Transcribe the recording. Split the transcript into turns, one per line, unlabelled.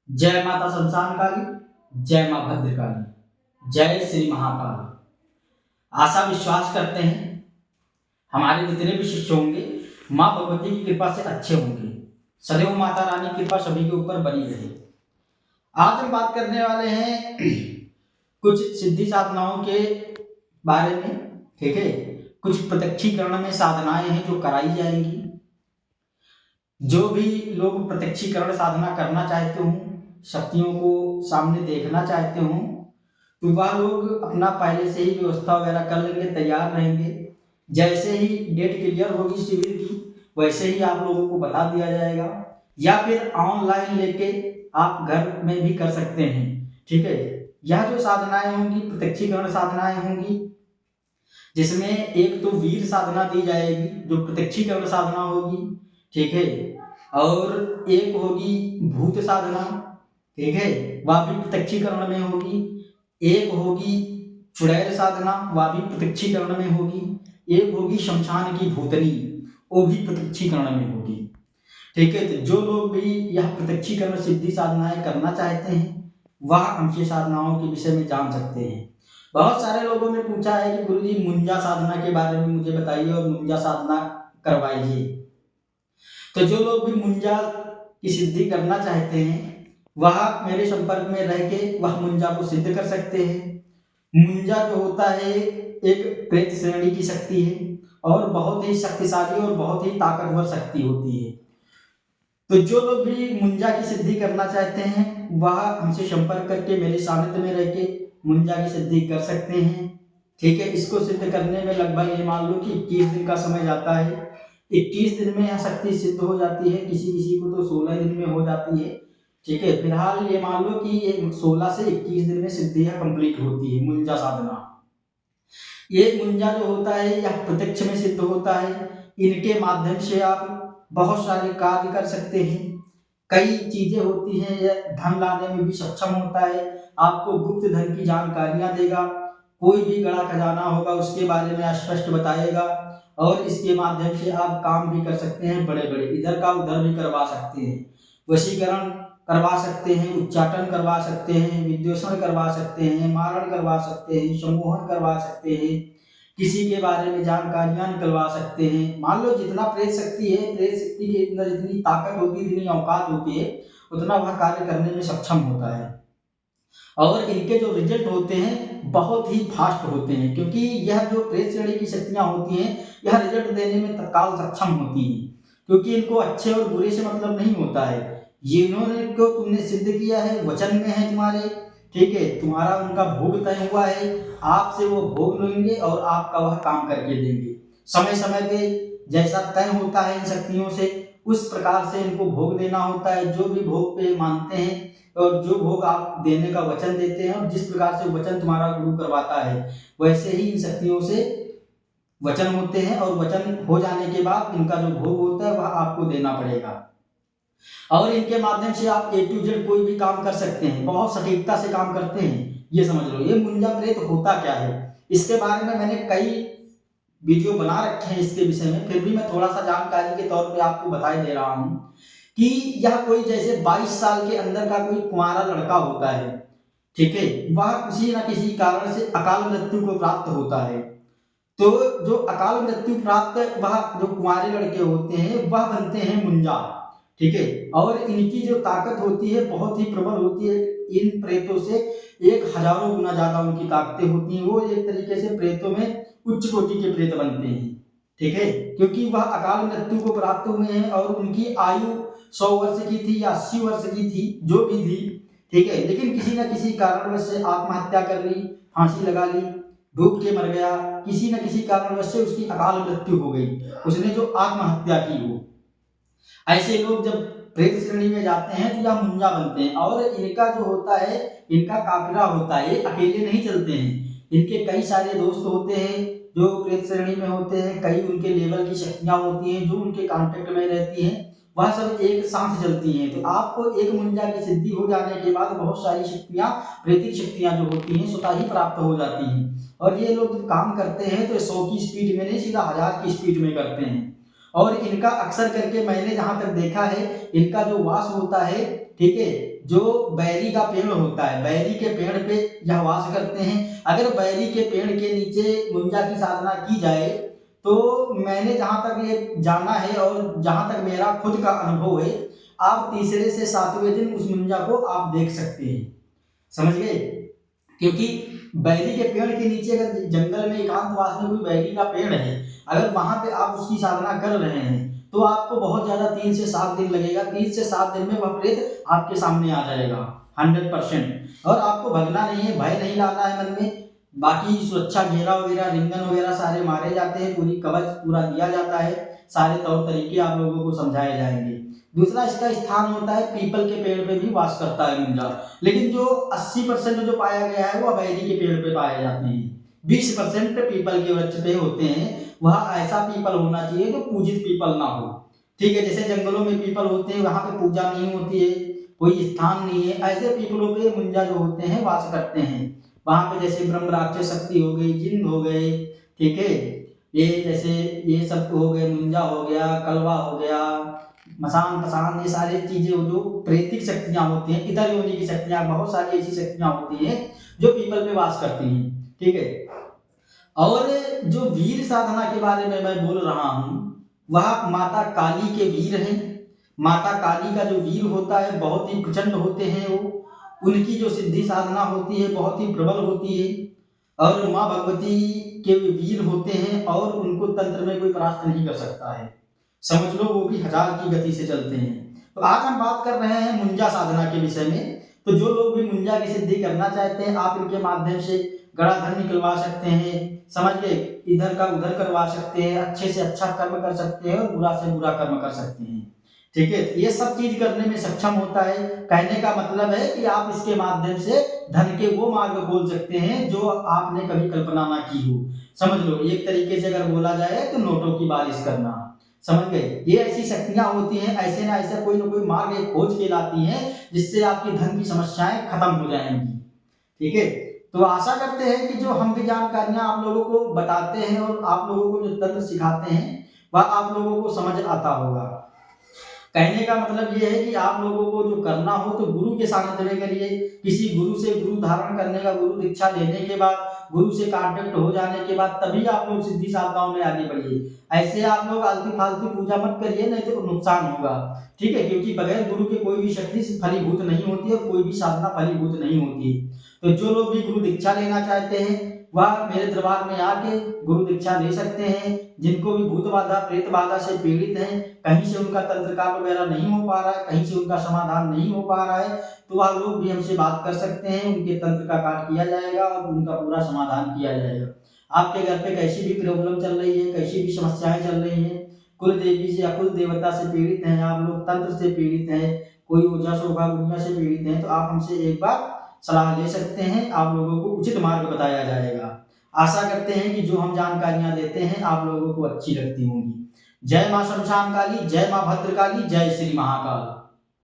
जय माता शमशान काली, जय माँ भद्रकाली, जय श्री महाकाल। आशा विश्वास करते हैं हमारे जितने भी शिष्य होंगे माँ भगवती की कृपा से अच्छे होंगे। सदैव माता रानी की कृपा सभी के ऊपर बनी रहे। आज हम बात करने वाले हैं कुछ सिद्धि साधनाओं के बारे में। ठीक है, कुछ प्रत्यक्षीकरण में साधनाएं हैं जो कराई जाएंगी। जो भी लोग प्रत्यक्षीकरण साधना करना चाहते हों, शक्तियों को सामने देखना चाहते हों, तो वह लोग अपना पहले से ही व्यवस्था वगैरह कर लेंगे, तैयार रहेंगे। जैसे ही डेट क्लियर होगी शिविर की, वैसे ही आप लोगों को बता दिया जाएगा, या फिर ऑनलाइन लेके आप घर में भी कर सकते हैं। ठीक है, यह जो साधनाएं होंगी प्रत्यक्षीकरण साधनाएं होंगी, जिसमें एक तो वीर साधना दी जाएगी जो प्रत्यक्षीकरण साधना होगी। ठीक है, और एक होगी भूत साधना। ठीक है, वह भी प्रत्यक्षीकरण में होगी। एक होगी चुड़ैल साधना, वह भी प्रत्यक्षीकरण में होगी। एक होगी शमशान की भूतनी, वो भी प्रत्यक्षीकरण में होगी। ठीक है, तो जो लोग भी यह प्रत्यक्षीकरण सिद्धि साधनाएं करना चाहते हैं वह हमसे साधनाओं के विषय में जान सकते हैं। बहुत सारे लोगों ने पूछा है कि गुरुजी मुंजा साधना के बारे में मुझे बताइए और मुंजा साधना करवाइए। तो जो लोग भी मुंजा की सिद्धि करना चाहते हैं वह मेरे संपर्क में रह के वह मुंजा को सिद्ध कर सकते हैं। मुंजा जो होता है एक प्रेत श्रेणी की शक्ति है और बहुत ही शक्तिशाली और बहुत ही ताकतवर शक्ति होती है। तो जो लोग भी मुंजा की सिद्धि करना चाहते हैं वह हमसे संपर्क करके मेरे सानिध्य में रह के मुंजा की सिद्धि कर सकते हैं। ठीक है, इसको सिद्ध करने में लगभग ये मान लो कि 21 दिन का समय जाता है। 21 दिन में यह शक्ति सिद्ध हो जाती है, किसी किसी को तो 16 दिन में हो जाती है। ठीक है, फिलहाल ये मान लो कि ये 16 से 21 दिन में सिद्धि कंप्लीट होती है मुंजा साधना। ये मुंजा जो होता है यह प्रत्यक्ष में सिद्ध होता है। इनके माध्यम से आप बहुत सारे कार्य कर सकते हैं। कई चीजें होती हैं, यह धन लाने में भी सक्षम होता है। आपको गुप्त धन की जानकारियां देगा, कोई भी गड़ा खजाना होगा उसके बारे में स्पष्ट बताएगा। और इसके माध्यम से आप काम भी कर सकते हैं, बड़े बड़े इधर का उधर भी करवा सकते हैं। वशीकरण करवा सकते हैं, उच्चाटन करवा सकते हैं, विद्वेषण करवा सकते हैं, मारण करवा सकते हैं, सम्मोहन करवा सकते हैं, किसी के बारे में जानकारियां निकलवा सकते हैं। मान लो जितना प्रेत शक्ति है, प्रेत शक्ति के अंदर जितनी ताकत होती है, जितनी औकात होती है, उतना वह कार्य करने में सक्षम होता है। और इनके जो रिजल्ट होते हैं बहुत ही फास्ट होते हैं, क्योंकि यह जो प्रेत श्रेणी की शक्तियां होती हैं यह रिजल्ट देने में तत्काल सक्षम होती हैं, क्योंकि इनको अच्छे और बुरे से मतलब नहीं होता है। ये इन्होंने को तुमने सिद्ध किया है, वचन में है तुम्हारे। ठीक है, तुम्हारा उनका भोग तय हुआ है, आपसे वो भोग लेंगे और आपका वह काम करके देंगे समय समय पे। जैसा तय होता है इन शक्तियों से उस प्रकार से इनको भोग देना होता है। जो भी भोग पे मानते हैं और जो भोग आप देने का वचन देते हैं और जिस प्रकार से वचन तुम्हारा गुरु करवाता है वैसे ही इन शक्तियों से वचन होते हैं। और वचन हो जाने के बाद इनका जो भोग होता है वह आपको देना पड़ेगा। और इनके माध्यम से आप A to Z कोई भी काम कर सकते हैं, बहुत सटीकता से काम करते हैं। ये समझ लो ये मुंजा प्रेत होता क्या है, इसके बारे में मैंने कई वीडियो बना रखे हैं इसके विषय में, फिर भी मैं थोड़ा सा जानकारी के तौर पे आपको बताई दे रहा हूँ कि यह कोई जैसे 22 साल के अंदर का कोई कुंवारा लड़का होता है। ठीक है, वह किसी न किसी कारण से अकाल मृत्यु को प्राप्त होता है। तो जो अकाल मृत्यु प्राप्त वह जो कुंवारे लड़के होते हैं वह बनते हैं मुंजा। ठीक है, और इनकी जो ताकत होती है बहुत ही प्रबल होती है। इन प्रेतों से 1000 गुना ज्यादा उनकी ताकतें होती हैं। वो एक तरीके से प्रेतों में उच्च कोटि के प्रेत बनते हैं। ठीक है, क्योंकि वह अकाल मृत्यु को प्राप्त हुए हैं और उनकी आयु 100 वर्ष की थी या 80 वर्ष की थी, जो भी थी। ठीक है, लेकिन किसी न किसी कारणवश से आत्महत्या कर ली, फांसी लगा ली, डूब के मर गया, किसी न किसी कारणवश से उसकी अकाल मृत्यु हो गई, उसने जो आत्महत्या की हो। ऐसे लोग जब प्रेत श्रेणी में जाते हैं तो यह मुंजा बनते हैं। और इनका जो होता है, इनका काफिला होता है, ये अकेले नहीं चलते हैं, इनके कई सारे दोस्त होते हैं जो प्रेत श्रेणी में होते हैं। कई उनके लेवल की शक्तियां होती हैं जो उनके कांटेक्ट में रहती हैं, वह सब एक साथ चलती हैं। तो आपको एक मुंजा की सिद्धि हो जाने के बाद बहुत सारी शक्तियां, प्रेतिक शक्तियां जो होती हैं स्वतः ही प्राप्त हो जाती हैं। और ये लोग जब काम करते हैं तो 100 की स्पीड में नहीं, सीधा 1000 की स्पीड में करते हैं। और इनका अक्सर करके मैंने जहां तक देखा है, इनका जो वास होता है, ठीक है। जो बैरी का पेड़ होता है, बैरी के पेड़ पे यह वास करते हैं। अगर बैरी के पेड़ के नीचे मुंजा की साधना की जाए तो मैंने जहाँ तक ये जाना है और जहाँ तक मेरा खुद का अनुभव है, आप तीसरे से सातवें दिन उस मुंजा को आप देख सकते हैं। समझ गए? क्योंकि बैरी के पेड़ के नीचे अगर जंगल में एकांतवास में कोई बैरी का पेड़ है, अगर वहां पे आप उसकी साधना कर रहे हैं तो आपको बहुत ज्यादा 3 से 7 दिन लगेगा। 3 से 7 दिन में वह प्रेत आपके सामने आ जाएगा 100%। और आपको भगना नहीं है, भय नहीं लाना है मन में। बाकी सुरक्षा घेरा वगैरह, रिंगन वगैरह सारे मारे जाते हैं, पूरी कवच पूरा दिया जाता है, सारे तौर तरीके आप लोगों को समझाए जाएंगे। दूसरा इसका स्थान होता है पीपल के पेड़ पे भी वास करता है मुंजा, लेकिन जो 80% जो पाया गया है वह बैरी के पेड़ पे पाए जाते हैं। 20% पीपल के वृक्ष पे होते हैं। वह ऐसा पीपल होना चाहिए जो पूजित पीपल ना हो। ठीक है, जैसे जंगलों में पीपल होते हैं, वहां पे पूजा नहीं होती है, कोई स्थान नहीं है, ऐसे पीपलों पे मुंजा जो होते हैं वास करते हैं। वहां पे जैसे ब्रह्म राक्षस शक्ति हो गई, जिन्न हो गए, ठीक है, ये जैसे ये सब हो गए, मुंजा हो गया, कलवा हो गया, मसान पसान, ये सारी चीजें जो प्रेतिक शक्तियां होती हैं, इतर योनि की शक्तियां, बहुत सारी ऐसी शक्तियां होती हैं जो पीपल पे वास करती हैं। ठीक है। और जो वीर साधना के बारे में मैं बोल रहा हूँ, वह माता काली के वीर हैं। माता काली का जो वीर होता है बहुत ही प्रचंड होते हैं वो, उनकी जो सिद्धि साधना होती है बहुत ही प्रबल होती है। और माँ भगवती के वीर होते हैं और उनको तंत्र में कोई परास्त नहीं कर सकता है। समझ लो, वो भी 1000 की गति से चलते हैं। तो आज हम बात कर रहे हैं मुंजा साधना के विषय में। तो जो लोग भी मुंजा की सिद्धि करना चाहते हैं, आप इनके माध्यम से गड़ाधर निकलवा सकते हैं, समझ गए, इधर का उधर करवा सकते हैं, अच्छे से अच्छा कर्म कर सकते हैं और बुरा से बुरा कर्म कर सकते हैं। ठीक है, ये सब चीज करने में सक्षम होता है। कहने का मतलब है कि आप इसके माध्यम से धन के वो मार्ग खोल सकते हैं जो आपने कभी कल्पना ना की हो। समझ लो, एक तरीके से अगर बोला जाए तो नोटों की बारिश करना। समझ गए, ये ऐसी शक्तियां होती हैं, ऐसे ना ऐसे कोई ना कोई मार्ग एक खोज के लाती हैं जिससे आपकी धन की समस्याएं खत्म हो जाएंगी। ठीक है, तो आशा करते हैं कि जो हम भी जानकारियां आप लोगों को बताते हैं और आप लोगों को जो तंत्र सिखाते हैं वह आप लोगों को समझ आता होगा। कहने का मतलब ये है कि आप लोगों को जो करना हो तो गुरु के सानिध्य में करिए। किसी गुरु से गुरु धारण करने का, गुरु दीक्षा लेने के बाद, गुरु से कांटेक्ट हो जाने के बाद तभी आप लोग सिद्धि साधनाओं में आगे बढ़िए। ऐसे आप लोग आलतू फालतू पूजा मत करिए, नहीं तो नुकसान होगा। ठीक है, क्योंकि बगैर गुरु के कोई भी शक्ति फलीभूत नहीं होती और कोई भी साधना फलीभूत नहीं होती। तो जो लोग भी गुरु दीक्षा लेना चाहते हैं वह मेरे दरबार में आके गुरु दीक्षा ले सकते हैं। जिनको भी भूत बाधा प्रेत बाधा से पीड़ित हैं, कहीं से उनका तंत्र काम वगैरह नहीं हो पा रहा है, कहीं से उनका समाधान नहीं हो पा रहा है, तो वह लोग भी हमसे बात कर सकते हैं। उनके तंत्र का काट किया जाएगा और उनका पूरा समाधान किया जाएगा। आपके घर पे कैसी भी प्रॉब्लम चल रही है, कैसी भी समस्याएं चल रही हैं, कुल देवी से या कुल देवता से पीड़ित हैं आप लोग, तंत्र से पीड़ित हैं, कोई ओझा सोखा गुड़िया से पीड़ित हैं, तो आप हमसे एक बार सलाह ले सकते हैं। आप लोगों को उचित मार्ग बताया जाएगा। आशा करते हैं कि जो हम जानकारियां देते हैं आप लोगों को अच्छी लगती होंगी। जय मां शमशान काली, जय मां भद्रकाली, जय श्री महाकाल।